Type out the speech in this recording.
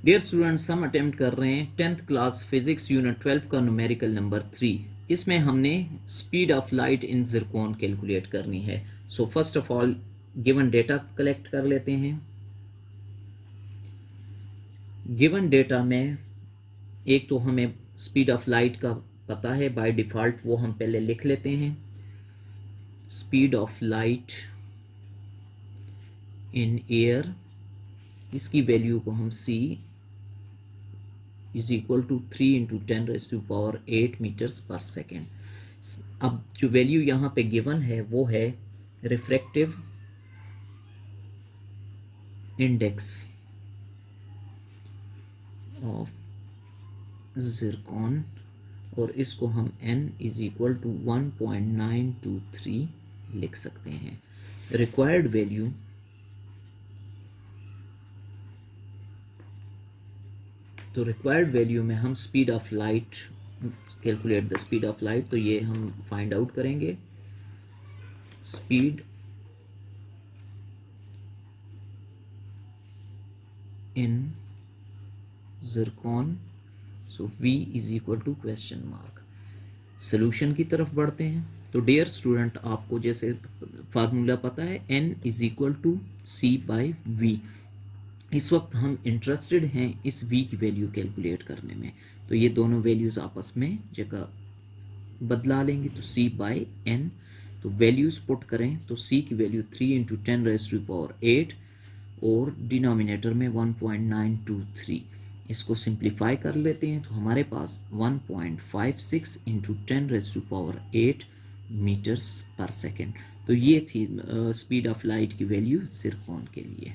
Dear students, हम attempt कर रहे हैं 10th क्लास फिजिक्स यूनिट 12 का न्यूमेरिकल नंबर 3। इसमें हमने speed of light in zircon calculate करनी है। So first of all given data collect कर लेते हैं। गिवन डेटा में एक तो हमें स्पीड ऑफ लाइट का पता है बाय डिफ़ॉल्ट, वो हम पहले लिख लेते हैं। Speed of light in air, इसकी वैल्यू को हम c is equal to 3 into 10⁸ metres per second. अब जो वैल्यू यहाँ पे गिवन है वो है रिफ्रैक्टिव इंडेक्स ऑफ ज़िरकॉन, और इसको हम n इज इक्वल टू 1.923 लिख सकते हैं। रिक्वायर्ड वैल्यू तो रिक्वायर्ड वैल्यू में हम speed of light calculate the speed of light, तो ये हम फाइंड आउट करेंगे। Speed in zircon, so v is equal to question mark. Solution की तरफ बढ़ते हैं। तो डियर स्टूडेंट, आपको जैसे फार्मूला पता है n is equal to c by v। इस वक्त हम इंटरेस्टेड हैं इस v की वैल्यू कैलकुलेट करने में, तो ये दोनों वैल्यूज़ आपस में जगह बदला लेंगे। तो c बाई n, तो वैल्यूज़ पुट करें तो c की वैल्यू 3 इंटू 10⁸ और डिनोमिनेटर में 1.923। इसको सिंप्लीफाई कर लेते हैं तो हमारे पास 1.56 इंटू 10⁸ मीटर्स पर सेकेंड। तो ये थी स्पीड ऑफ लाइट की वैल्यू ज़िरकॉन के लिए।